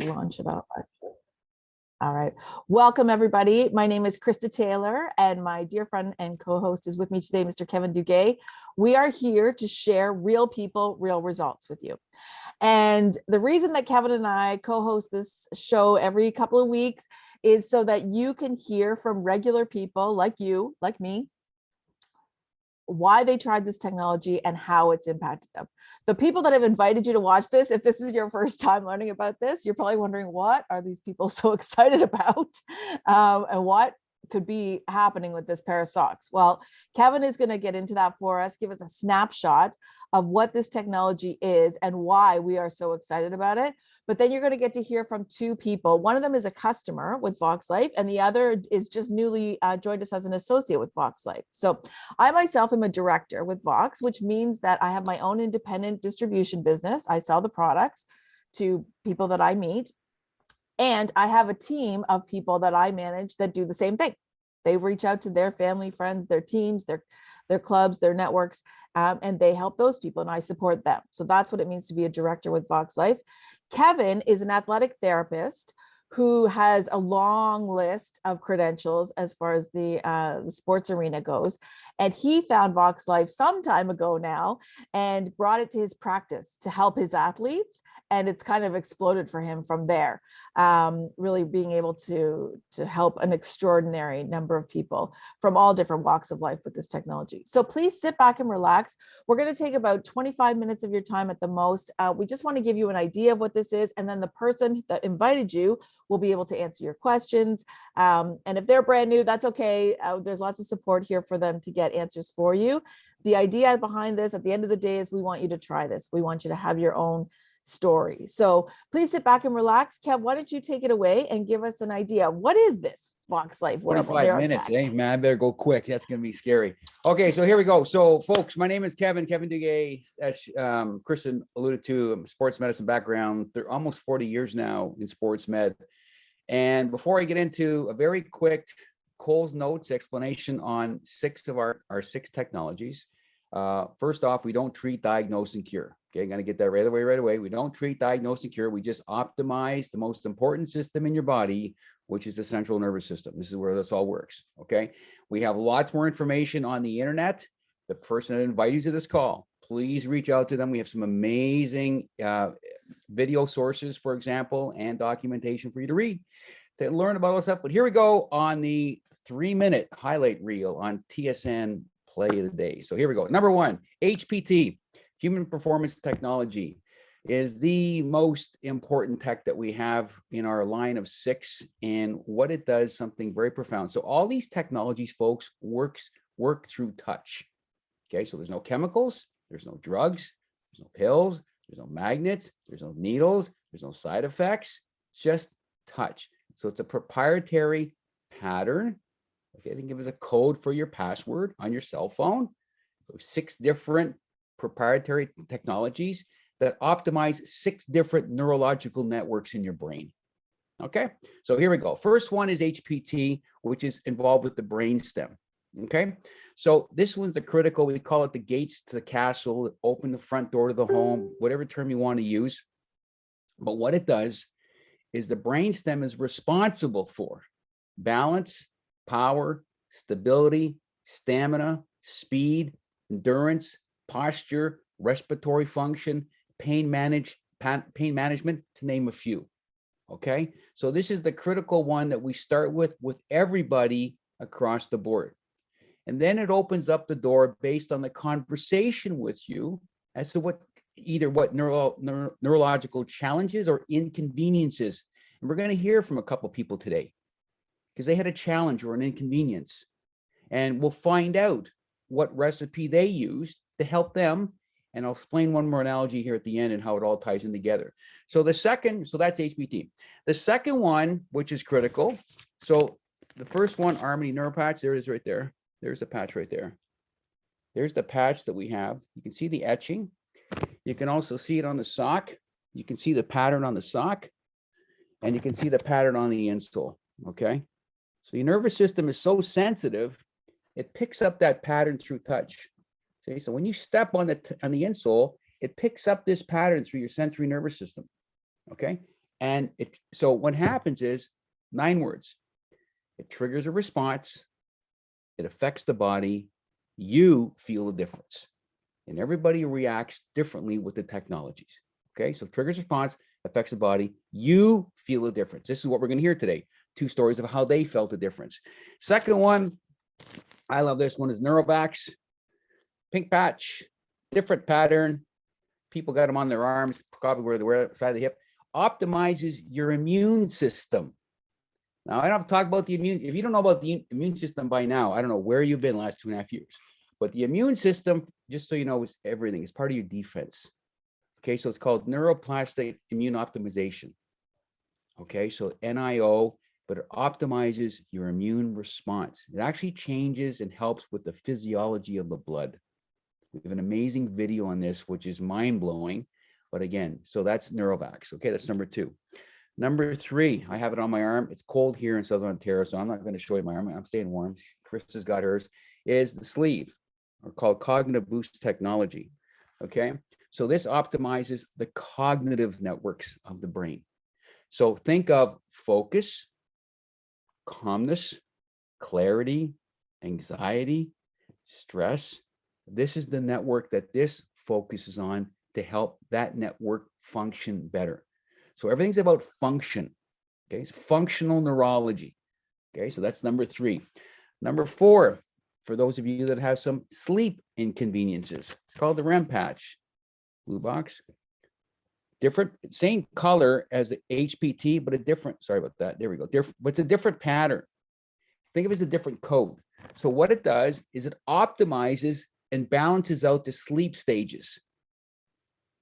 launch it up. All right. Welcome, everybody. My name is Krista Taylor, and my dear friend and co-host is with me today, Mr. Kevin Duguay. We are here to share real people, real results with you. And the reason that Kevin and I co-host this show every couple of weeks is so that you can hear from regular people like you, like me, why they tried this technology and how it's impacted them. The people that have invited you to watch this, if this is your first time learning about this, you're probably wondering, what are these people so excited about? And what could be happening with this pair of socks? Well, Kevin is going to get into that for us, give us a snapshot of what this technology is and why we are so excited about it. But then you're going to get to hear from two people. One of them is a customer with VoxxLife, and the other is just newly joined us as an associate with VoxxLife. So I myself am a director with Vox, which means that I have my own independent distribution business. I sell the products to people that I meet. And I have a team of people that I manage that do the same thing. They reach out to their family, friends, their teams, their clubs, their networks, and they help those people, and I support them. So that's what it means to be a director with VoxxLife. Kevin is an athletic therapist who has a long list of credentials as far as the sports arena goes. And he found VoxxLife some time ago now and brought it to his practice to help his athletes. And it's kind of exploded for him from there, really being able to help an extraordinary number of people from all different walks of life with this technology. So please sit back and relax. We're going to take about 25 minutes of your time at the most. We just want to give you an idea of what this is. And then the person that invited you will be able to answer your questions. And if they're brand new, that's okay. There's lots of support here for them to get answers for you. The idea behind this at the end of the day is we want you to try this. We want you to have your own story. So please sit back and relax. Kev, why don't you take it away and give us an idea? What is this VoxxLife Wearable NeuroTech? 25 minutes, eh? Man, I better go quick. That's going to be scary. Okay, so here we go. So folks, my name is Kevin Duguay. As Krista alluded to, I'm a sports medicine background. They're almost 40 years now in sports med. And before I get into a very quick Cole's Notes explanation on 6 of our 6 technologies, first off, we don't treat, diagnose, and cure. Okay, I'm going to get that right away. We don't treat, diagnose, and cure. We just optimize the most important system in your body, which is the central nervous system. This is where this all works. Okay, we have lots more information on the internet. The person that invited you to this call, please reach out to them. We have some amazing video sources, for example, and documentation for you to read to learn about all this stuff. But here we go on the 3-minute highlight reel on TSN Play of the Day. So here we go. Number 1, HPT, Human Performance Technology, is the most important tech that we have in our line of 6, and what it does, something very profound. So all these technologies, folks, work through touch. Okay, so there's no chemicals, there's no drugs, there's no pills, there's no magnets, there's no needles, there's no side effects, just touch. So it's a proprietary pattern. Okay, they give us a code for your password on your cell phone. So 6 different proprietary technologies that optimize 6 different neurological networks in your brain. Okay, so here we go. First one is HPT, which is involved with the brain stem. Okay, so this one's the critical, we call it the gates to the castle, open the front door to the home, whatever term you want to use. But what it does is the brain stem is responsible for balance, power, stability, stamina, speed, endurance, posture, respiratory function, pain management, to name a few. Okay, so this is the critical one that we start with everybody across the board. And then it opens up the door based on the conversation with you as to what neurological challenges or inconveniences. And we're going to hear from a couple people today because they had a challenge or an inconvenience. And we'll find out what recipe they used to help them. And I'll explain one more analogy here at the end and how it all ties in together. So that's HPT. The second one, which is critical. So the first one, Harmony Neuropatch, there it is right there. There's a patch right there. There's the patch that we have. You can see the etching. You can also see it on the sock. You can see the pattern on the sock. And you can see the pattern on the insole, okay? So your nervous system is so sensitive, it picks up that pattern through touch. See, so when you step on the insole, it picks up this pattern through your sensory nervous system, okay? And so what happens is 9 words. It triggers a response. It affects the body. You feel a difference. And everybody reacts differently with the technologies. Okay, so triggers response, affects the body. You feel a difference. This is what we're going to hear today. 2 stories of how they felt a difference. Second one, I love this one, is Neurovax. Pink patch, different pattern. People got them on their arms, probably where they wear side of the hip. Optimizes your immune system. Now, I don't have to talk about the immune. If you don't know about the immune system by now, I don't know where you've been the last 2.5 years. But the immune system, just so you know, is everything. It's part of your defense. Okay, so it's called neuroplastic immune optimization. Okay, so NIO, but it optimizes your immune response. It actually changes and helps with the physiology of the blood. We have an amazing video on this, which is mind-blowing. But again, so that's Neurovax. Okay, that's number 2. Number 3, I have it on my arm. It's cold here in Southern Ontario, so I'm not going to show you my arm. I'm staying warm. Krista's got hers. Is the sleeve, or called cognitive boost technology. Okay, so this optimizes the cognitive networks of the brain. So think of focus, calmness, clarity, anxiety, stress. This is the network that this focuses on to help that network function better. So everything's about function. Okay, it's functional neurology. Okay, so that's number 3. Number 4, for those of you that have some sleep inconveniences, it's called the REM patch. Blue box. Different, same color as the HPT, but a different, sorry about that. There we go. Different, but it's a different pattern. Think of it as a different code. So what it does is it optimizes and balances out the sleep stages.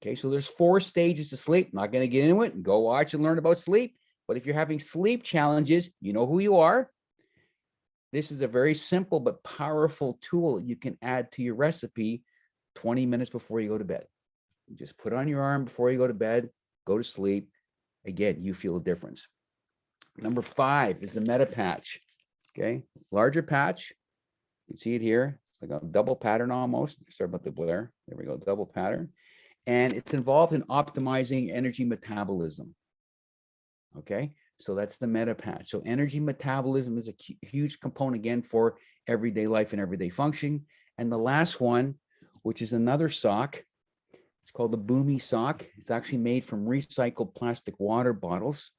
Okay, so there's 4 stages to sleep. Not going to get into it and go watch and learn about sleep. But if you're having sleep challenges, you know who you are. This is a very simple but powerful tool you can add to your recipe 20 minutes before you go to bed. You just put on your arm before you go to bed, go to sleep. Again, you feel a difference. Number 5 is the Meta patch. Okay, larger patch. You can see it here. It's like a double pattern almost. Sorry about the glare. There we go, double pattern. And it's involved in optimizing energy metabolism. Okay, so that's the Meta patch. So energy metabolism is a huge component again for everyday life and everyday function. And the last one, which is another sock, it's called the Boomy Sock. It's actually made from recycled plastic water bottles.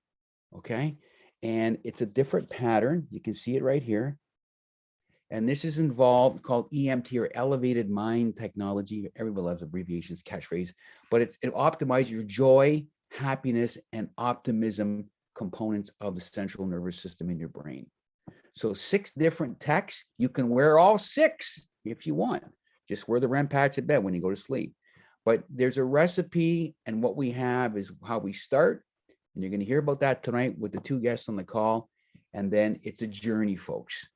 Okay, and it's a different pattern. You can see it right here. And this is involved called EMT, or elevated mind technology. Everybody loves abbreviations, catchphrase, but it optimizes your joy, happiness, and optimism components of the central nervous system in your brain. So 6 different techs. You can wear all 6 if you want. Just wear the REM patch at bed when you go to sleep. But there's a recipe, and what we have is how we start. And you're going to hear about that tonight with the 2 guests on the call. And then it's a journey, folks.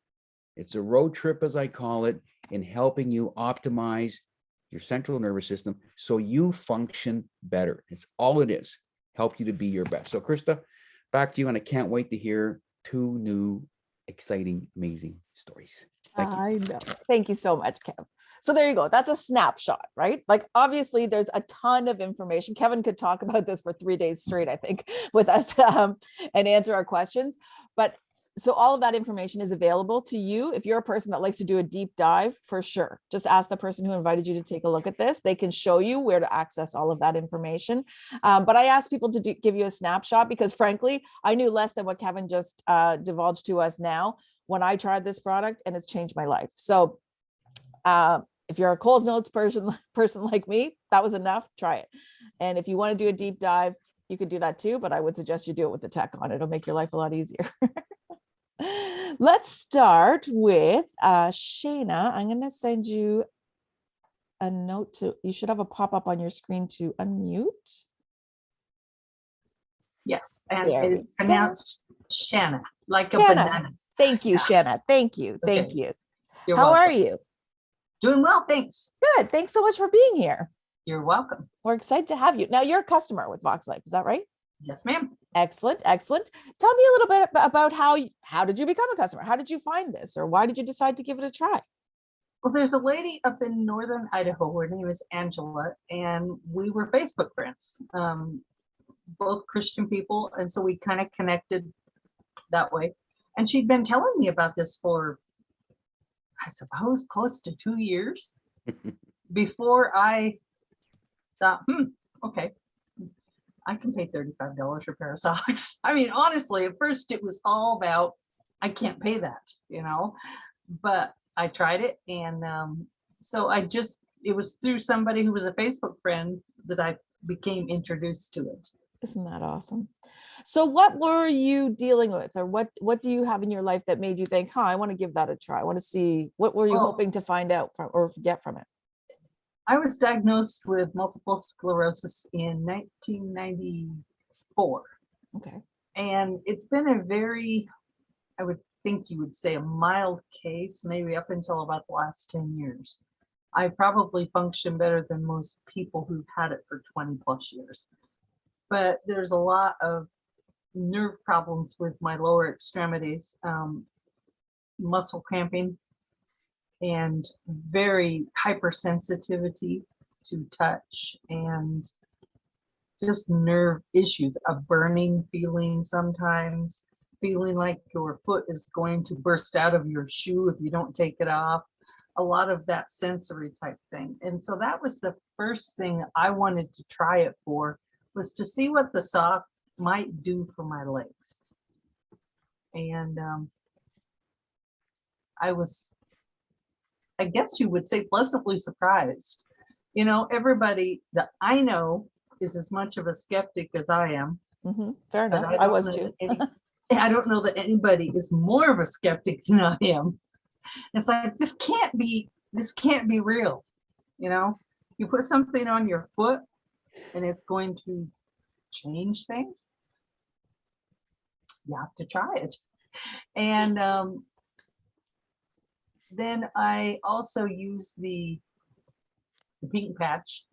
It's a road trip, as I call it, in helping you optimize your central nervous system so you function better. It's all it is. Help you to be your best. So Krista, back to you, and I can't wait to hear 2 new, exciting, amazing stories. Thank you. I know. Thank you so much, Kev. So there you go. That's a snapshot, right? Like, obviously there's a ton of information. Kevin could talk about this for 3 days straight, I think, with us and answer our questions. But so all of that information is available to you. If you're a person that likes to do a deep dive, for sure, just ask the person who invited you to take a look at this. They can show you where to access all of that information. But I asked people to give you a snapshot because, frankly, I knew less than what Kevin just divulged to us now when I tried this product, and it's changed my life. So if you're a Coles Notes person like me, that was enough. Try it. And if you want to do a deep dive, you could do that too, but I would suggest you do it with the tech on. It'll make your life a lot easier. Let's start with Shanna. I'm going to send you a note you should have a pop-up on your screen to unmute. Yes, and it's pronounced Shanna, like a Shanna. banana. Thank you, Yeah. Shanna. Thank you. Thank Okay. you. You're How welcome. are you? Doing well, thanks. Good. Thanks so much for being here. You're welcome. We're excited to have you. Now, you're a customer with VoxxLife, is that right? Yes, ma'am. Excellent. Excellent. Tell me a little bit about how did you become a customer? How did you find this, or why did you decide to give it a try? Well, there's a lady up in northern Idaho. Her name is Angela, and we were Facebook friends. both Christian people. And so we kind of connected that way. And she'd been telling me about this for, I suppose, close to 2 years before I thought, okay, I can pay $35 for a pair of socks. I mean, honestly, at first it was all about, I can't pay that, but I tried it. And so it was through somebody who was a Facebook friend that I became introduced to it. Isn't that awesome? So what were you dealing with, or what do you have in your life that made you think, I want to give that a try? I want to see, what were you hoping to find out from or get from it? I was diagnosed with multiple sclerosis in 1994. Okay. And it's been a very, I would think you would say, a mild case, maybe up until about the last 10 years. I probably function better than most people who've had it for 20 plus years. But there's a lot of nerve problems with my lower extremities, muscle cramping, and very hypersensitivity to touch, and just nerve issues, a burning feeling sometimes, feeling like your foot is going to burst out of your shoe if you don't take it off, a lot of that sensory type thing. And so that was the first thing I wanted to try it for, was to see what the sock might do for my legs. And I was, I guess you would say, pleasantly surprised. Everybody that I know is as much of a skeptic as I am. Fair enough. I was too. I don't know that anybody is more of a skeptic than I am. It's like, this can't be real. You put something on your foot and it's going to change things. You have to try it. And then I also use the pink patch.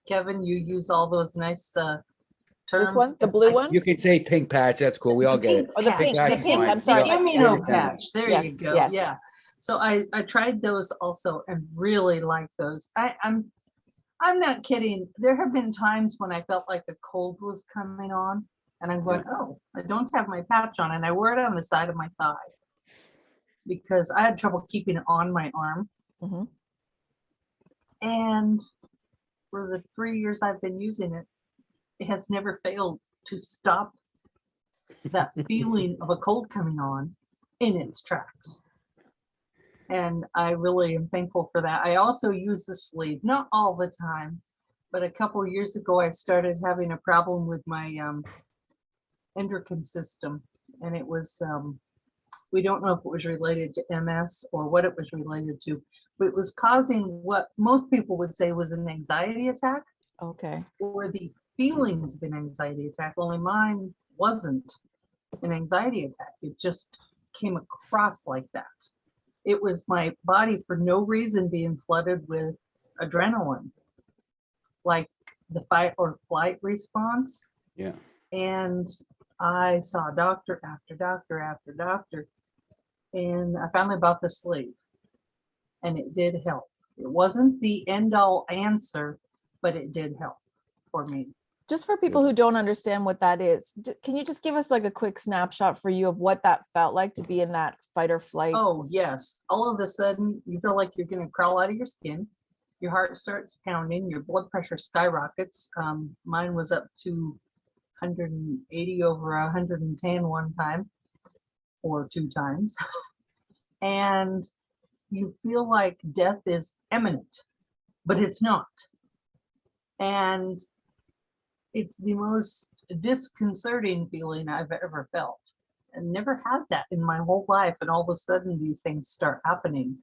Kevin, you use all those nice terms. This one, the blue one? You can say pink patch. That's cool. We all get it. Oh, the pink. patch The is pink. fine. I'm sorry. The Yeah, immuno yeah. patch. There Yes, you go. yes. Yeah. So I tried those also and really like those. I'm not kidding. There have been times when I felt like a cold was coming on, and I'm going, oh, I don't have my patch on, and I wear it on the side of my thigh because I had trouble keeping it on my arm. And for the 3 years I've been using it, it has never failed to stop that feeling of a cold coming on in its tracks. And I really am thankful for that. I also use the sleeve, not all the time, but a couple of years ago, I started having a problem with my endocrine system. And it was, we don't know if it was related to MS or what it was related to, but it was causing what most people would say was an anxiety attack. Okay. Or the feelings of an anxiety attack, only mine wasn't an anxiety attack. It just came across like that. It was my body for no reason being flooded with adrenaline, like the fight or flight response. Yeah. And I saw doctor after doctor after doctor, and I finally bought the sleeve, and it did help. It wasn't the end all answer, but it did help for me. Just for people who don't understand what that is, can you just give us like a quick snapshot for you of what that felt like to be in that fight or flight? Oh, yes. All of a sudden, you feel like you're going to crawl out of your skin. Your heart starts pounding. Your blood pressure skyrockets. Mine was up to 180 over 110 one time or 2 times. And you feel like death is imminent, but it's not. And it's the most disconcerting feeling I've ever felt. And never had that in my whole life. And all of a sudden these things start happening.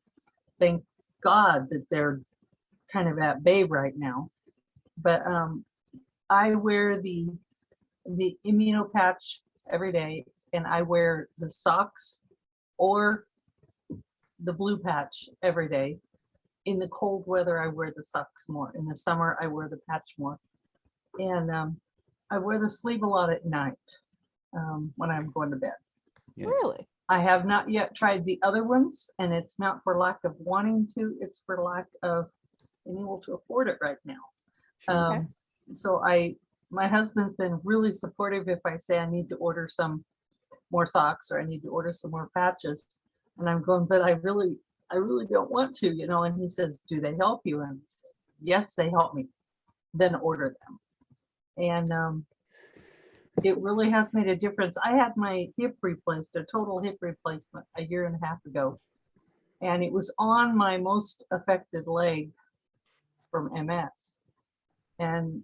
Thank God that they're kind of at bay right now. But I wear the immuno patch every day, and I wear the socks or the blue patch every day. In the cold weather, I wear the socks more. In the summer, I wear the patch more. And I wear the sleeve a lot at night when I'm going to bed. Yeah. Really? I have not yet tried the other ones, and it's not for lack of wanting to, it's for lack of being able to afford it right now. Okay. So I my husband's been really supportive if I say I need to order some more socks or I need to order some more patches. And I'm going, but I really don't want to, you know, and he says, do they help you? And I say, yes, they help me. Then order them. And it really has made a difference. I had my hip replaced, a total hip replacement, a year and a half ago. And it was on my most affected leg from MS. And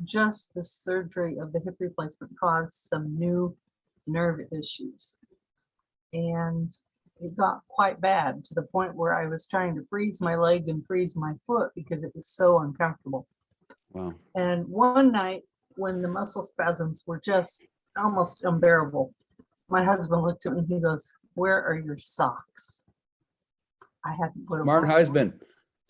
just the surgery of the hip replacement caused some new nerve issues. And it got quite bad to the point where I was trying to freeze my leg and freeze my foot because it was so uncomfortable. Wow. And one night when the muscle spasms were just almost unbearable, my husband looked at me and he goes, where are your socks? I hadn't put them Smart on. husband.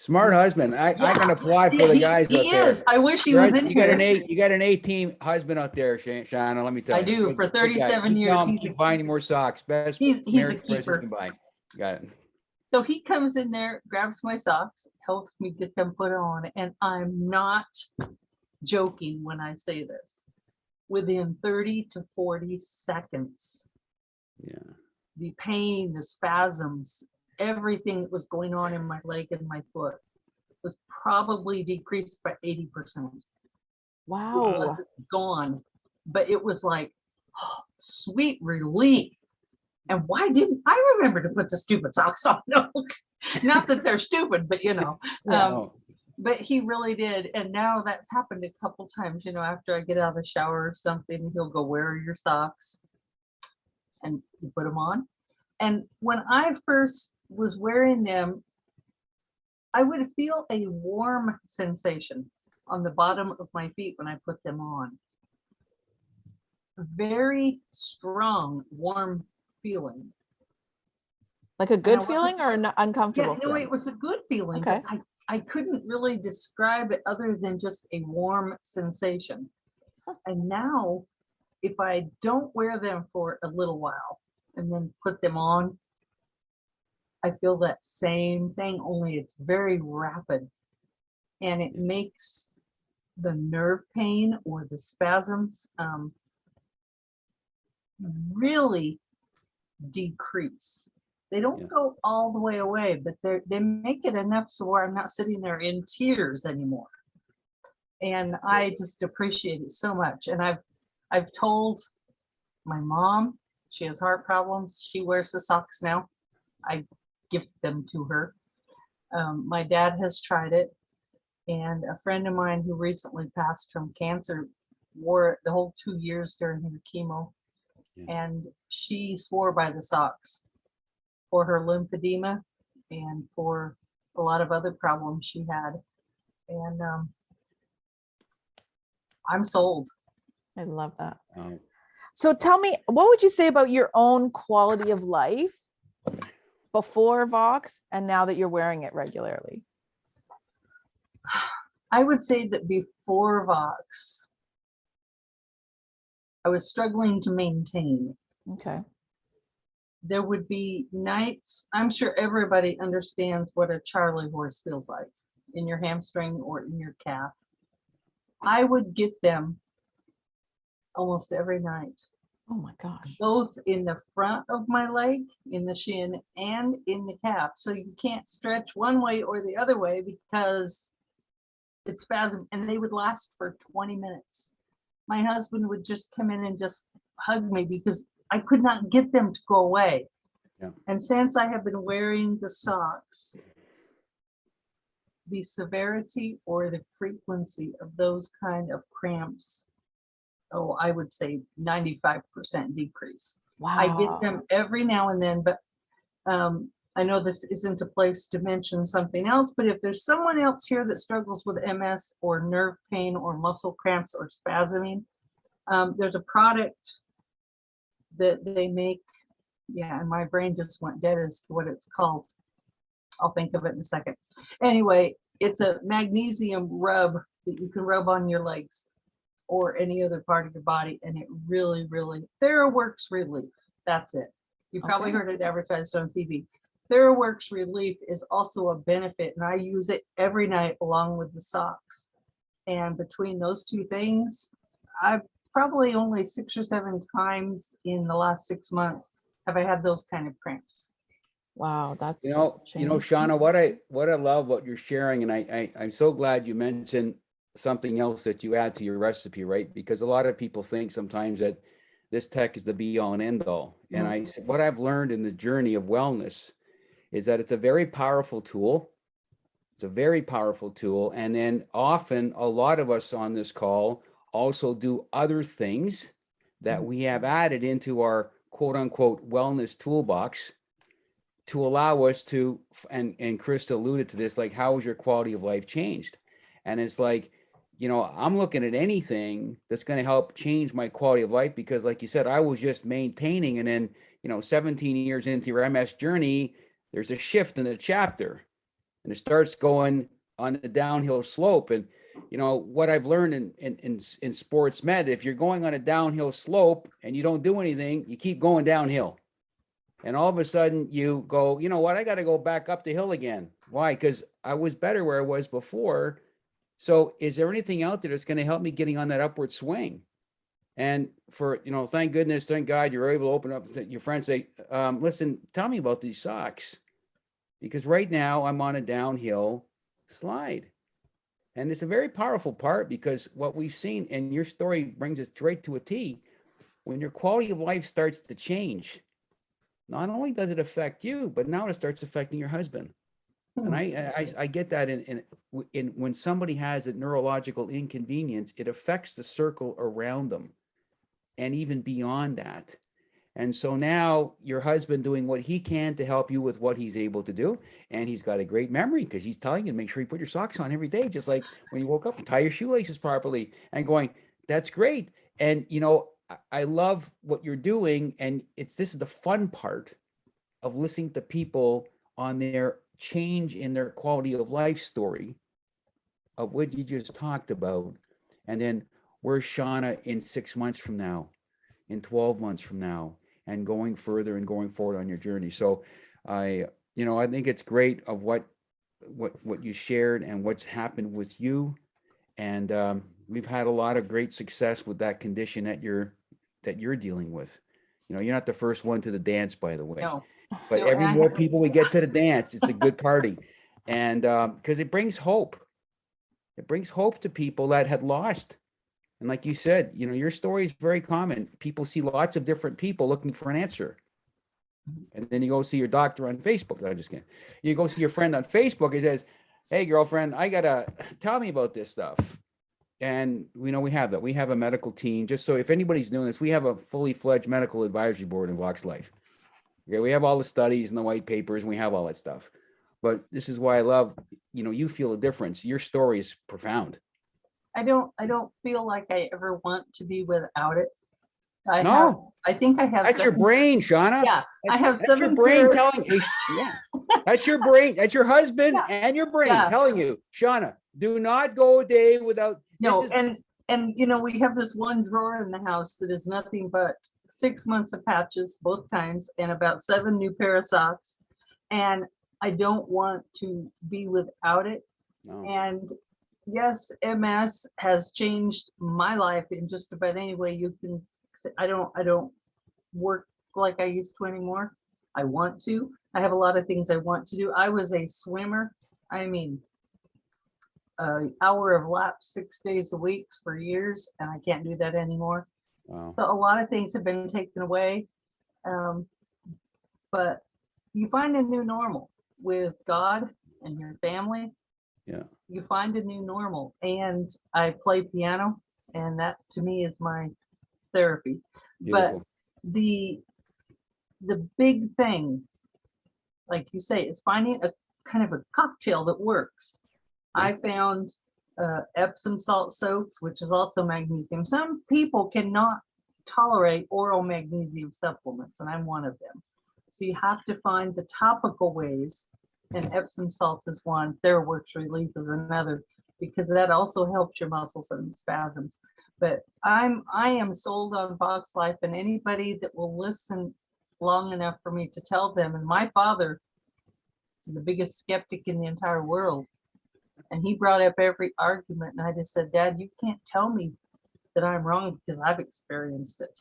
Smart husband. I can apply for Yeah, the guys he out there. is. I wish he was in You got here. you got an A-team husband out there, Shanna. Let me tell I you. do. For 37 You years. tell him keep buying more socks. Best He's a marriage present you keeper. can buy. Got it. So he comes in there, grabs my socks, helps me get them put on, and I'm not joking when I say this. Within 30 to 40 seconds, Yeah. the pain, the spasms, everything that was going on in my leg and my foot was probably decreased by 80%. It Wow. wasn't gone, but it was like, oh, sweet relief. And why didn't I remember to put the stupid socks on? No, not that they're stupid, but you know, Oh, but he really did. And now that's happened a couple times, you know, after I get out of the shower or something, he'll go, where are your socks? And you put them on. And when I first was wearing them, I would feel a warm sensation on the bottom of my feet when I put them on. Very strong, warm feeling. Like a good I feeling or an uncomfortable Yeah, no, feeling? it was a good feeling, Okay. but I couldn't really describe it other than just a warm sensation. And now, if I don't wear them for a little while and then put them on, I feel that same thing, only it's very rapid. And it makes the nerve pain or the spasms really decrease. They don't go all the way away, but they make it enough so where I'm not sitting there in tears anymore. And I just appreciate it so much. And I've told my mom, she has heart problems. She wears the socks now. I gift them to her. My dad has tried it. And a friend of mine who recently passed from cancer wore it the whole 2 years during her chemo. And she swore by the socks for her lymphedema and for a lot of other problems she had. And I'm sold. I love that. oh. So tell me, what would you say about your own quality of life before Vox and now that you're wearing it regularly? I would say that before Vox, I was struggling to maintain. Okay. There would be nights, I'm sure everybody understands what a Charlie horse feels like in your hamstring or in your calf. I would get them almost every night. Oh my gosh. Both in the front of my leg, in the shin, and in the calf. So you can't stretch one way or the other way because it's spasm, and they would last for 20 minutes. My husband would just come in and just hug me because I could not get them to go away. Yeah. And since I have been wearing the socks, the severity or the frequency of those kind of cramps, oh, I would say 95% decrease. Wow. I get them every now and then, but I know this isn't a place to mention something else, but if there's someone else here that struggles with MS or nerve pain or muscle cramps or spasming, there's a product that they make. Yeah, and my brain just went dead as to what it's called. I'll think of it in a second. Anyway, it's a magnesium rub that you can rub on your legs or any other part of your body, and it really, really, TheraWorks Relief. That's it. You probably heard it advertised on TV. TheraWorks Relief is also a benefit, and I use it every night along with the socks. And between those two things, I've probably only 6 or 7 times in the last 6 months have I had those kind of cramps. Wow, that's You know, change. Shanna, what I love what you're sharing, and I'm so glad you mentioned something else that you add to your recipe, right? Because a lot of people think sometimes that this tech is the be all and end all. And what I've learned in the journey of wellness is that it's a very powerful tool. It's a very powerful tool. And then often a lot of us on this call also do other things that we have added into our quote unquote wellness toolbox to allow us to, and Krista alluded to this, like, how has your quality of life changed? And it's like, I'm looking at anything that's going to help change my quality of life, because like you said, I was just maintaining. And then, 17 years into your MS journey, there's a shift in the chapter and it starts going on the downhill slope. And, what I've learned in sports med, if you're going on a downhill slope and you don't do anything, you keep going downhill. And all of a sudden you go, you know what, I got to go back up the hill again. Why? Because I was better where I was before. So is there anything out there that's going to help me getting on that upward swing? And for, thank goodness, thank God you're able to open up and your friends say, listen, tell me about these socks. Because right now I'm on a downhill slide. And it's a very powerful part, because what we've seen, and your story brings us right to a T, when your quality of life starts to change, not only does it affect you, but now it starts affecting your husband. And I get that in when somebody has a neurological inconvenience, it affects the circle around them and even beyond that. And so now your husband doing what he can to help you with what he's able to do. And he's got a great memory, because he's telling you to make sure you put your socks on every day, just like when you woke up, and tie your shoelaces properly, and going, that's great. And, I love what you're doing. And this is the fun part of listening to people on their change in their quality of life story of what you just talked about. And then where's Shanna in 6 months from now, in 12 months from now, and going further and going forward on your journey. So I think it's great of what you shared and what's happened with you. And we've had a lot of great success with that condition that you're dealing with. You're not the first one to the dance, by the way. No. But every more people we get to the dance, it's a good party. And because it brings hope. It brings hope to people that had lost. And like you said, your story is very common. People see lots of different people looking for an answer. And then you go see your doctor on Facebook. I'm just kidding. You go see your friend on Facebook. He says, hey, girlfriend, tell me about this stuff. And we have that. We have a medical team. Just so if anybody's doing this, we have a fully fledged medical advisory board in VoxxLife. Okay, we have all the studies and the white papers, and we have all that stuff. But this is why I love, you feel a difference. Your story is profound. I don't feel like I ever want to be without it. I think I have. That's your brain, Shanna. Yeah, I have 7 That's your brain telling you. Yeah, that's your brain. That's your husband and your brain telling you, Shanna, do not go a day without. No, and we have this one drawer in the house that is nothing but 6 months of patches both times and about 7 new pair of socks, and I don't want to be without it. No. And yes, MS has changed my life in just about any way you can. I don't work like I used to anymore. I want to. I have a lot of things I want to do. I was a swimmer. I mean, an hour of laps 6 days a week for years, and I can't do that anymore. Wow. So a lot of things have been taken away. But you find a new normal with God and your family. Yeah. You find a new normal. And I play piano, and that to me is my therapy. Beautiful. But the big thing, like you say, is finding a kind of a cocktail that works. I found Epsom salt soaps, which is also magnesium. Some people cannot tolerate oral magnesium supplements, and I'm one of them. So you have to find the topical ways, and Epsom salts is one. TheraWorks Relief is another, because that also helps your muscles and spasms. But I am sold on VoxxLife, and anybody that will listen long enough for me to tell them. And my father, the biggest skeptic in the entire world, And he brought up every argument, and I just said, Dad, you can't tell me that I'm wrong because I've experienced it.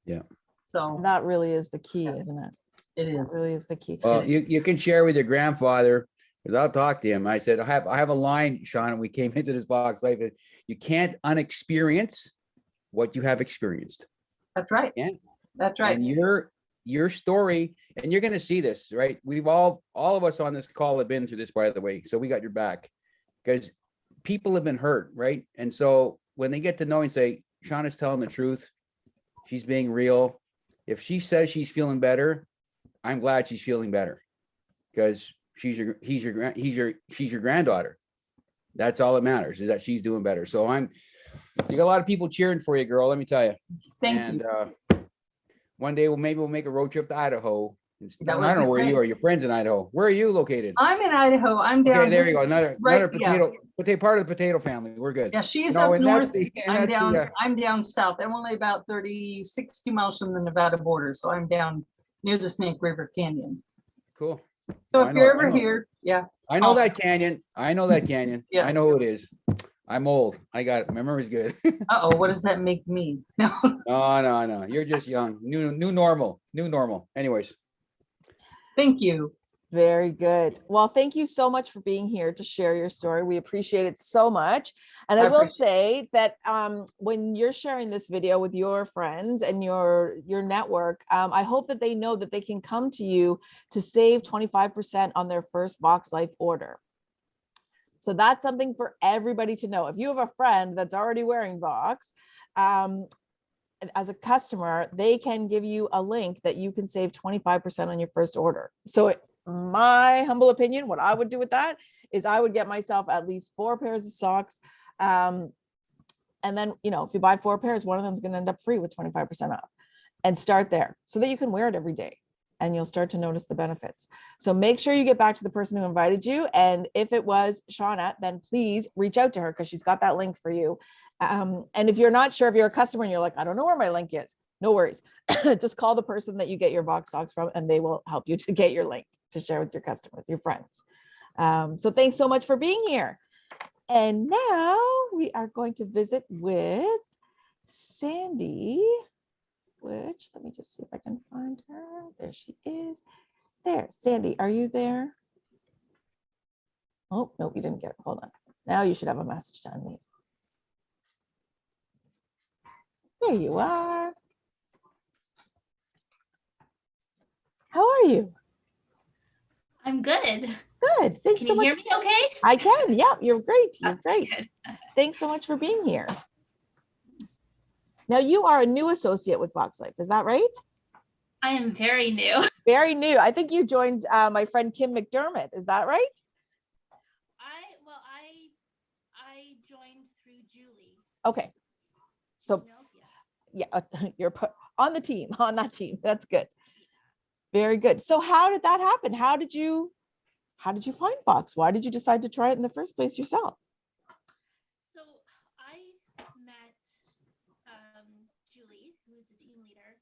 Yeah. So That really is the key, Yeah. isn't it? it That is. really is the key. Well, you can share with your grandfather, because I'll talk to him. I said, I have a line, Sean, and we came into this VoxxLife. You can't unexperience what you have experienced. That's right. Yeah. That's right. And your story, and you're going to see this, right? We've all of us on this call have been through this, by the way. So we got your back, because people have been hurt, right? And so when they get to know and say, Shauna's telling the truth, she's being real. If she says she's feeling better, I'm glad she's feeling better, because she's your granddaughter. That's all that matters, is that she's doing better. So you got a lot of people cheering for you, girl. Let me tell you. Thank you. One day we'll make a road trip to Idaho. That I would don't know be where you great. are. Your friends in Idaho. Where are you located? I'm in Idaho. I'm down. Okay, there you just go. Another right, potato part of the potato family. We're good. Yeah, she's No, up and that's north. and that's I'm down south. I'm only about 60 miles from the Nevada border. So I'm down near the Snake River Canyon. cool. So I if know- you're I ever know. here, yeah. I know Oh. that canyon. I know that canyon. Yeah. I know who it is. I'm old. I got it. My memory's good. Uh-oh, what does that make me? No. No. You're just young. New normal. New normal. Anyways. Thank you. Very good. Well, thank you so much for being here to share your story. We appreciate it so much. And I I will appreciate say that when you're sharing this video with your friends and your network, I hope that they know that they can come to you to save 25% on their first VoxxLife order. So that's something for everybody to know. If you have a friend that's already wearing Vox, as a customer, they can give you a link that you can save 25% on your first order. So my humble opinion, what I would do with that is I would get myself at least 4 pairs of socks. And then, if you buy 4 pairs, one of them is going to end up free with 25% off, and start there so that you can wear it every day and you'll start to notice the benefits. So make sure you get back to the person who invited you. And if it was Shanna, then please reach out to her, because she's got that link for you. And if you're not sure, if you're a customer and you're like, I don't know where my link is, no worries. Just call the person that you get your Vox socks from, and they will help you to get your link to share with your customers, your friends. So thanks so much for being here. And now we are going to visit with Sandy, which, let me just see if I can find her. There she is. There, Sandy, are you there? Oh, no, you didn't get it. Hold on. Now you should have a message to unmute. There you are. How are you? I'm good. Good. Thanks Can so you much. hear me okay? I can. Yep, you're great. You're great. Good. Thanks so much for being here. Now, you are a new associate with VoxxLife, is that right? I am very new. Very new. I think you joined my friend Kim McDermott. Is that right? I joined through Julie. Okay. So yeah, you're on the team, on that team. That's good. Very good. So how did that happen? How did you find Vox? Why did you decide to try it in the first place yourself? So I met Julie, who is the team leader,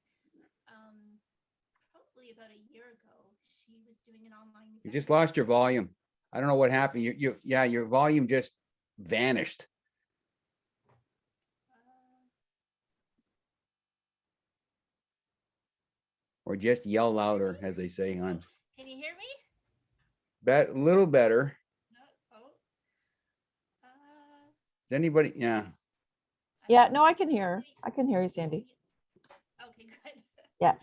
probably about a year ago. She was doing an online. You just lost your volume. I don't know what happened. Your volume just vanished. Or just yell louder, as they say, hon. Can you hear me? A little better. No. Is anybody? Yeah. Yeah, no, I can hear you, Sandy. Okay, good. Yeah.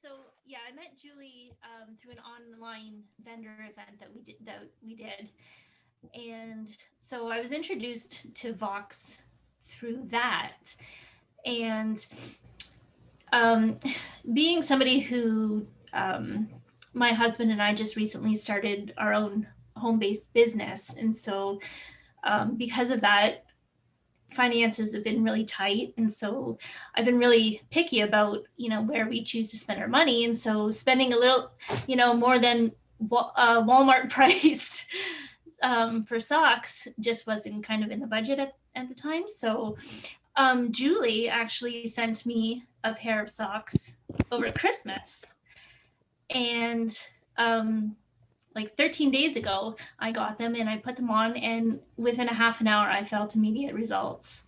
So yeah, I met Julie through an online vendor event that we did. And so I was introduced to Vox through that. And being somebody who my husband and I just recently started our own home-based business. And so because of that, finances have been really tight. And so I've been really picky about, where we choose to spend our money. And so spending a little, more than Walmart price for socks just wasn't kind of in the budget at the time. So Julie actually sent me a pair of socks over Christmas. And like 13 days ago, I got them and I put them on, and within a half an hour, I felt immediate results.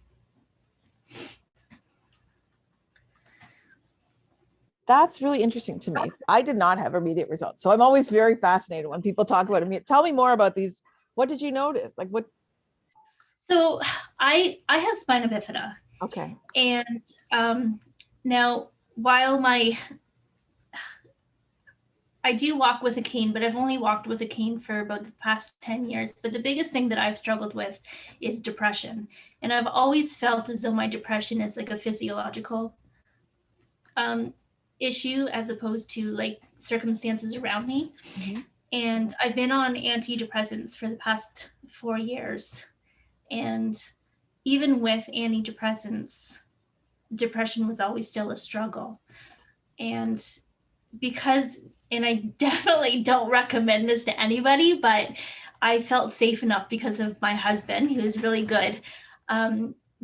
That's really interesting to me. I did not have immediate results. So I'm always very fascinated when people talk about immediate. Tell me more about these. What did you notice? Like what? So I have spina bifida. Okay. And now, while I do walk with a cane, but I've only walked with a cane for about the past 10 years. But the biggest thing that I've struggled with is depression. And I've always felt as though my depression is like a physiological issue as opposed to like circumstances around me. Mm-hmm. And I've been on antidepressants for the past 4 years. And even with antidepressants, depression was always still a struggle. And I definitely don't recommend this to anybody, but I felt safe enough because of my husband, who is really good.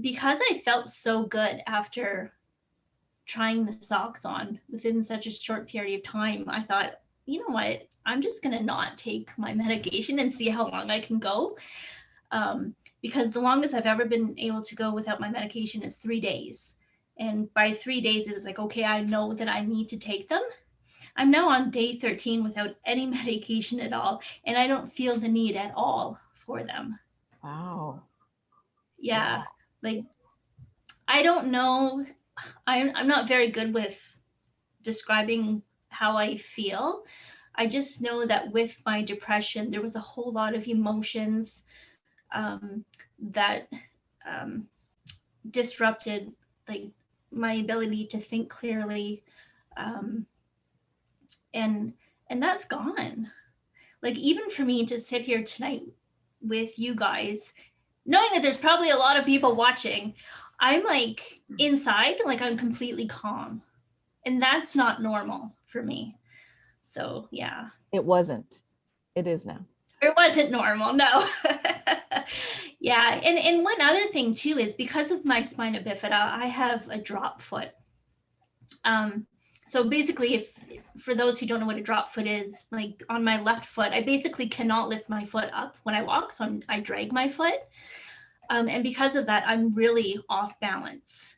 Because I felt so good after trying the socks on within such a short period of time, I thought, you know what, I'm just going to not take my medication and see how long I can go. Because the longest I've ever been able to go without my medication is 3 days. And by 3 days, it was like, okay, I know that I need to take them. I'm now on day 13 without any medication at all, and I don't feel the need at all for them. Wow. Yeah, Wow. like, I don't know. I'm not very good with describing how I feel. I just know that with my depression, there was a whole lot of emotions that disrupted like my ability to think clearly, and that's gone. Like, even for me to sit here tonight with you guys, knowing that there's probably a lot of people watching, I'm like inside, like I'm completely calm, and that's not normal for me. So yeah, It wasn't. It is now. it wasn't normal, no. Yeah, and one other thing too is because of my spina bifida, I have a drop foot. So basically, if for those who don't know what a drop foot is, like on my left foot, I basically cannot lift my foot up when I walk, so I drag my foot. And because of that, I'm really off balance.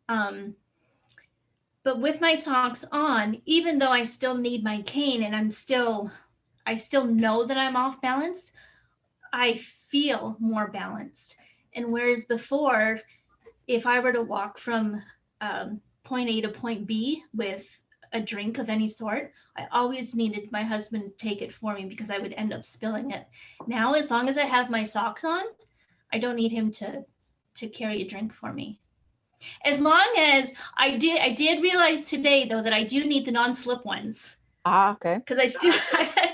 But with my socks on, even though I still need my cane and I still know that I'm off balance, I feel more balanced. And whereas before, if I were to walk from point A to point B with a drink of any sort, I always needed my husband to take it for me because I would end up spilling it. Now, as long as I have my socks on, I don't need him to carry a drink for me. As long as I did realize today though that I do need the non-slip ones. Ah, okay. Because I still,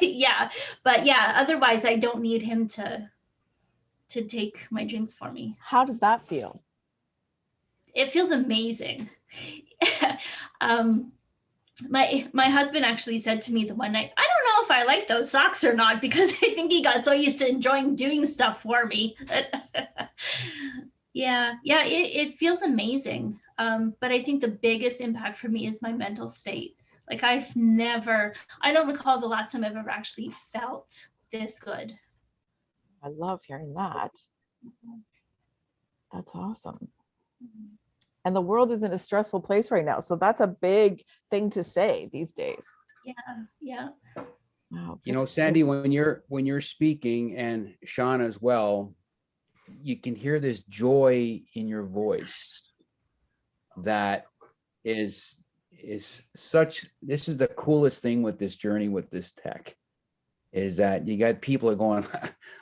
yeah, but yeah, otherwise I don't need him to take my drinks for me. How does that feel? It feels amazing. My husband actually said to me the one night, I don't know if I like those socks or not, because I think he got so used to enjoying doing stuff for me. Yeah, it feels amazing. But I think the biggest impact for me is my mental state. Like I don't recall the last time I've ever actually felt this good. I love hearing that. That's awesome. And the world is in a stressful place right now. So that's a big thing to say these days. Yeah. Wow. You know, Sandy, when you're speaking, and Shanna as well, you can hear this joy in your voice that is such, this is the coolest thing with this journey with this tech, is that you got people are going,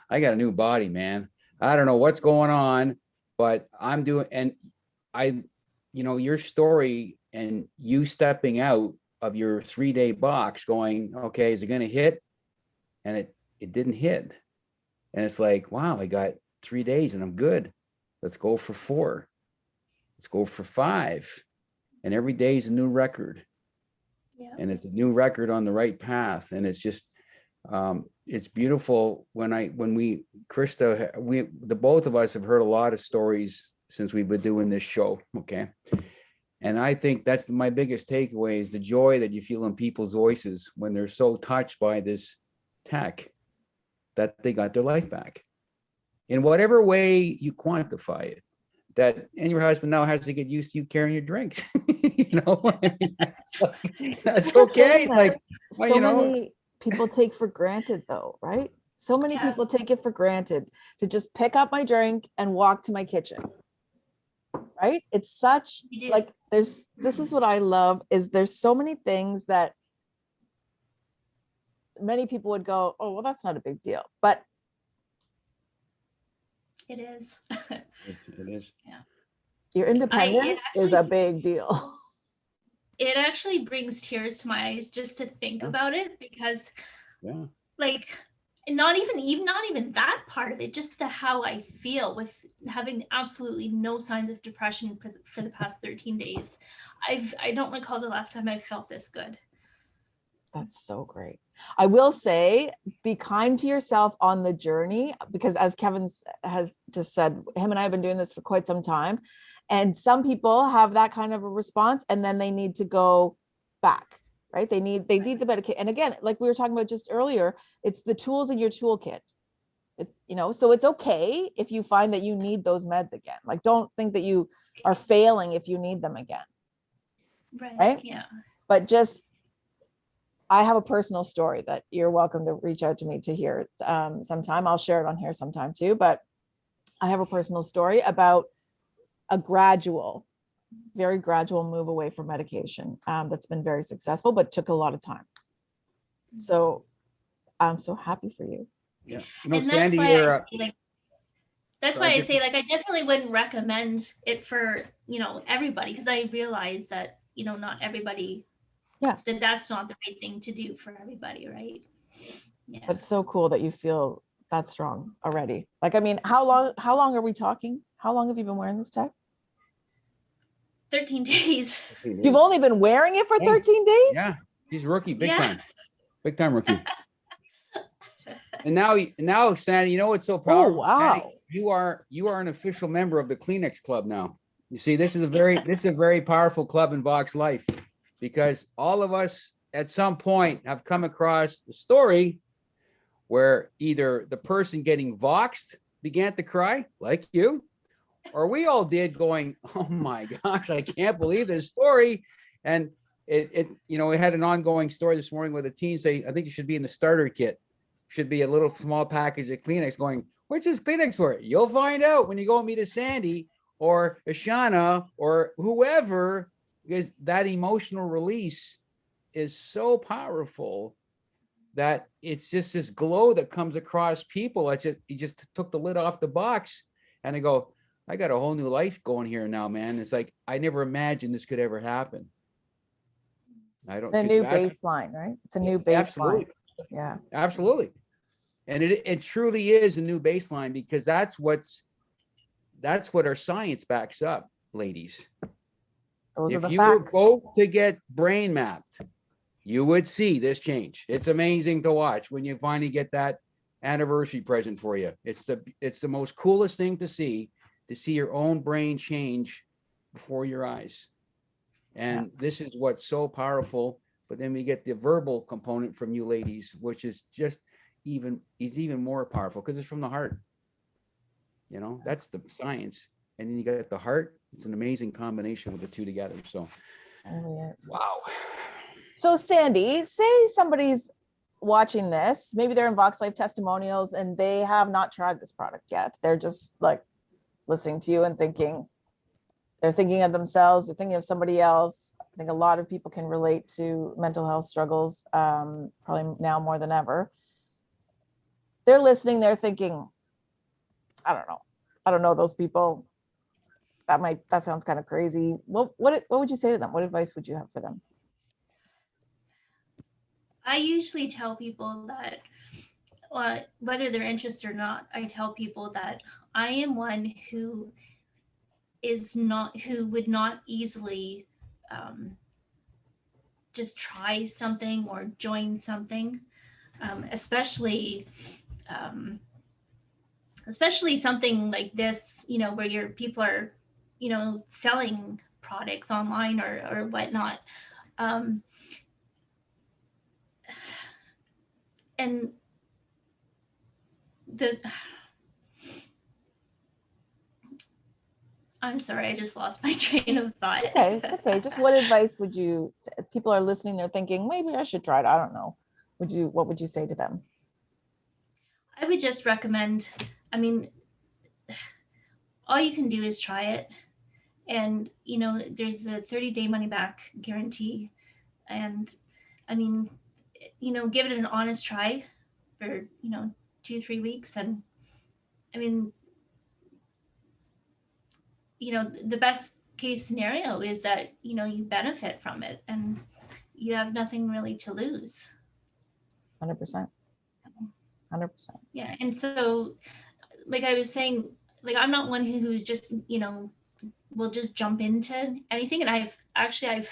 I got a new body, man. I don't know what's going on, but I'm doing, and your story and you stepping out of your 3-day box going, okay, is it going to hit? And it didn't hit. And it's like, wow, I got 3 days and I'm good. Let's go for 4. Let's go for 5. And every day is a new record. Yeah. And it's a new record on the right path. And it's just, it's beautiful Krista, the both of us have heard a lot of stories since we've been doing this show. Okay. And I think that's my biggest takeaway, is the joy that you feel in people's voices when they're so touched by this tech that they got their life back. In whatever way you quantify it, that, and your husband now has to get used to you carrying your drinks. You know, I mean, that's okay. It's like, well, so you know, many people take for granted though, right? So many Yeah. people take it for granted to just pick up my drink and walk to my kitchen. Right? It's such You do. like this is what I love is there's so many things that many people would go, oh, well, that's not a big deal. But It is. it is. your independence is a actually- big deal. It actually brings tears to my eyes just to think Yeah. about it, because Yeah. like not even that part of it, just the how I feel with having absolutely no signs of depression for the past 13 days. I don't recall the last time I felt this good. That's so great. I will say, be kind to yourself on the journey, because as Kevin has just said, him and I have been doing this for quite some time. And some people have that kind of a response, and then they need to go back, right? They need the medication. And again, like we were talking about just earlier, it's the tools in your toolkit. You know, so it's okay if you find that you need those meds again. Like, don't think that you are failing if you need them again. Right? Yeah. But just, I have a personal story that you're welcome to reach out to me to hear sometime. I'll share it on here sometime too. But I have a personal story about a very gradual move away from medication that's been very successful, but took a lot of time. So I'm so happy for you. Yeah. You know, And Sandy, that's why you're, I say, like, that's sorry, why I just- say, like, I definitely wouldn't recommend it for, you know, everybody, because I realize that, you know, not everybody, Yeah. that's not the right thing to do for everybody, right? Yeah. But it's so cool that you feel that strong already. Like, I mean, how long are we talking? How long have you been wearing this tech? 13 days. You've only been wearing it for Yeah. 13 days? Yeah, he's rookie, Yeah. big time rookie. And now, Sandy, you know what's so powerful? wow. Sandy, you are an official member of the Kleenex Club now. You see, this is a very powerful club in VoxxLife, because all of us at some point have come across a story where either the person getting voxed began to cry, like you, or we all did, going, oh my gosh, I can't believe this story. And it you know, we had an ongoing story this morning with a teen say, I think you should be in the starter kit. Should be a little small package of Kleenex, going, what's this Kleenex for? You'll find out when you go meet a Sandy or a Shanna or whoever, because that emotional release is so powerful that it's just this glow that comes across people. It's just, you just took the lid off the box and they go, I got a whole new life going here now, man. It's like, I never imagined this could ever happen. I don't. A new baseline, right? It's a new baseline. Absolutely. Yeah. Absolutely. And it truly is a new baseline, because that's what our science backs up, ladies. Those are If the you were facts. both to get brain mapped, you would see this change. It's amazing to watch when you finally get that anniversary present for you. It's the most coolest thing to see your own brain change before your eyes. And this is what's so powerful. But then we get the verbal component from you ladies, which is just even more powerful, because it's from the heart. You know, that's the science. And then you got the heart. It's an amazing combination with the two together. So, It really is. wow. So Sandy, say somebody's watching this, maybe they're in VoxxLife testimonials and they have not tried this product yet. They're just like listening to you and they're thinking of themselves, they're thinking of somebody else. I think a lot of people can relate to mental health struggles, probably now more than ever. They're listening, they're thinking, I don't know those people. That sounds kind of crazy. What would you say to them? What advice would you have for them? I usually tell people that whether they're interested or not, I tell people that I am one who would not easily just try something or join something, especially something like this, you know, where people are, you know, selling products online or whatnot. And I'm sorry, I just lost my train of thought. Okay, it's okay. Just what advice would you, if people are listening, they're thinking, maybe I should try it. I don't know. What would you say to them? I would just recommend, I mean, all you can do is try it. And, you know, there's the 30-day money back guarantee. And I mean, you know, give it an honest try for, you know, 2-3 weeks. And I mean, you know, the best case scenario is that, you know, you benefit from it and you have nothing really to lose. 100%. 100%. Yeah. And so, like I was saying, like, I'm not one who's just, you know, will just jump into anything. And I've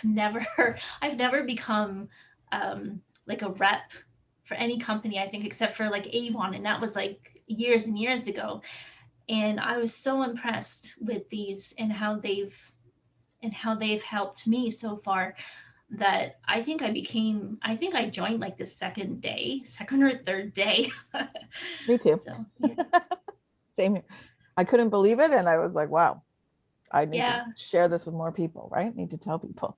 never become like a rep for any company, I think, except for like Avon. And that was like years and years ago. And I was so impressed with these and how they've helped me so far that I think I joined like the second or third day. Me too. So, yeah. Same here. I couldn't believe it. And I was like, wow, I need Yeah. to share this with more people, right? Need to tell people.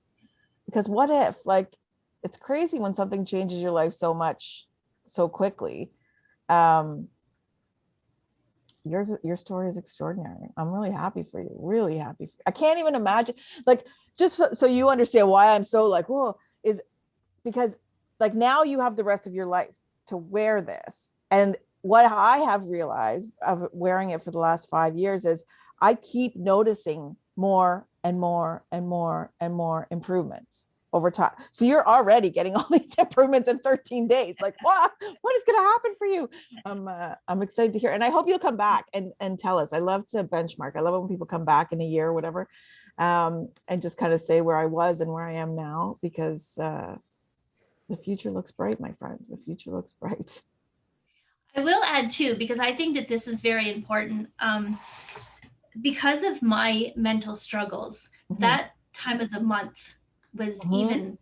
Because what if, like, it's crazy when something changes your life so much, so quickly. Your story is extraordinary. I'm really happy for you. Really happy. I can't even imagine, like, just so you understand why I'm so like, whoa, is because like now you have the rest of your life to wear this. And what I have realized of wearing it for the last 5 years is I keep noticing more and more and more and more improvements over time. So you're already getting all these improvements in 13 days. Like, what is going to happen for you? I'm excited to hear. And I hope you'll come back and tell us. I love to benchmark. I love it when people come back in a year or whatever, and just kind of say where I was and where I am now, because the future looks bright, my friend. The future looks bright. I will add too, because I think that this is very important. Because of my mental struggles, that time of the month was even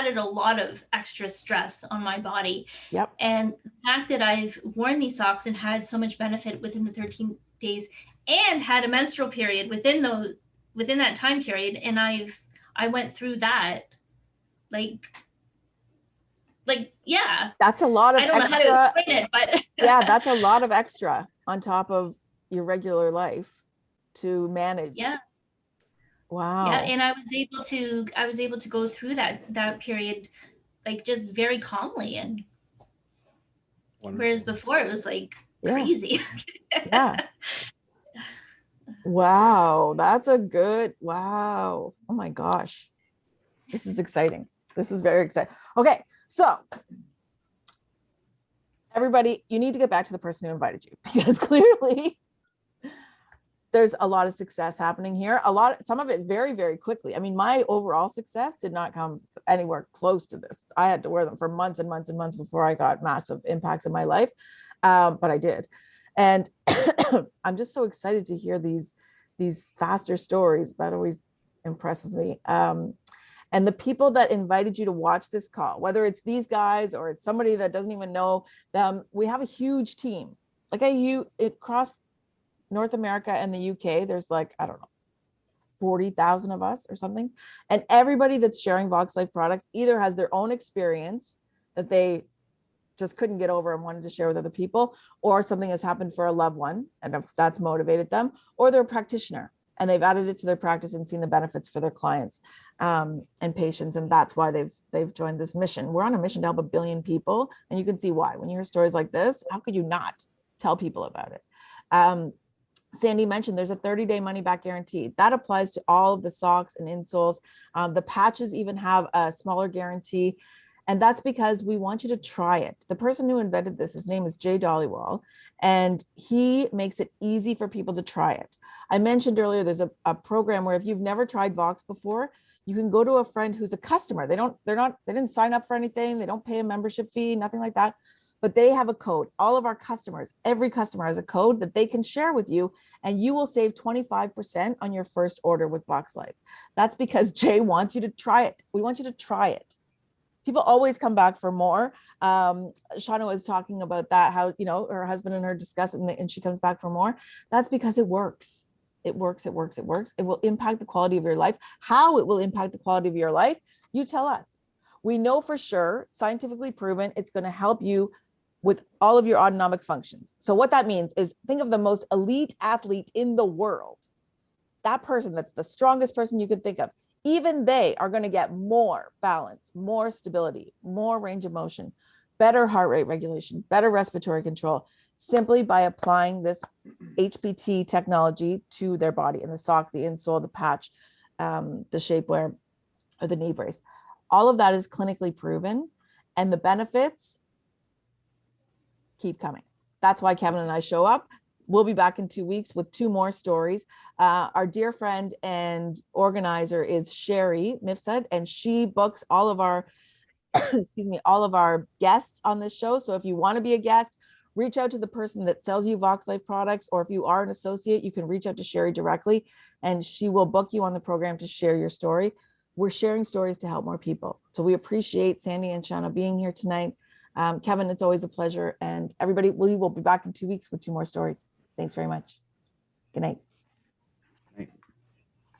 added a lot of extra stress on my body. Yep. And the fact that I've worn these socks and had so much benefit within the 13 days and had a menstrual period within that time period, and I went through that like yeah. That's a lot of I don't extra. know how to explain it, but yeah, that's a lot of extra on top of your regular life to manage. Yeah. Wow. Yeah, and I was able to go through that period like just very calmly, and Wonderful. whereas before it was like crazy. Yeah. Wow, that's a good, wow. Oh my gosh. This is exciting. This is very exciting. Okay, so everybody, you need to get back to the person who invited you, because clearly there's a lot of success happening here. Some of it very, very quickly. I mean, my overall success did not come anywhere close to this. I had to wear them for months and months and months before I got massive impacts in my life. But I did. And I'm just so excited to hear these faster stories. That always impresses me. And the people that invited you to watch this call, whether it's these guys or it's somebody that doesn't even know them, we have a huge team. Like across North America and the UK, there's like, I don't know, 40,000 of us or something. And everybody that's sharing VoxxLife products either has their own experience that they just couldn't get over and wanted to share with other people, or something has happened for a loved one and if that's motivated them, or they're a practitioner and they've added it to their practice and seen the benefits for their clients and patients. And that's why they've joined this mission. We're on a mission to help 1 billion people. And you can see why. When you hear stories like this, how could you not tell people about it? Sandy mentioned there's a 30-day money back guarantee. That applies to all of the socks and insoles. The patches even have a smaller guarantee. And that's because we want you to try it. The person who invented this, his name is Jay Dollywall, and he makes it easy for people to try it. I mentioned earlier, there's a program where if you've never tried Vox before, you can go to a friend who's a customer. They didn't sign up for anything. They don't pay a membership fee, nothing like that. But they have a code. All of our customers, every customer has a code that they can share with you, and you will save 25% on your first order with VoxxLife. That's because Jay wants you to try it. We want you to try it. People always come back for more. Shanna was talking about that, how, you know, her husband and her discuss it, and she comes back for more. That's because it works. It works. It works. It works. It will impact the quality of your life. How it will impact the quality of your life, you tell us. We know for sure, scientifically proven, it's going to help you with all of your autonomic functions. So what that means is, think of the most elite athlete in the world. That person, that's the strongest person you could think of. Even they are going to get more balance, more stability, more range of motion, better heart rate regulation, better respiratory control, simply by applying this HPT technology to their body, in the sock, the insole, the patch, the shapewear, or the knee brace. All of that is clinically proven, and the benefits keep coming. That's why Kevin and I show up. We'll be back in 2 weeks with 2 more stories. Our dear friend and organizer is Sherry Mifsud, and she books all of our, excuse me, all of our guests on this show. So if you want to be a guest, reach out to the person that sells you VoxxLife products, or if you are an associate, you can reach out to Sherry directly, and she will book you on the program to share your story. We're sharing stories to help more people. So we appreciate Sandy and Shanna being here tonight. Kevin, it's always a pleasure. And everybody, we will be back in 2 weeks with 2 more stories. Thanks very much. Good night.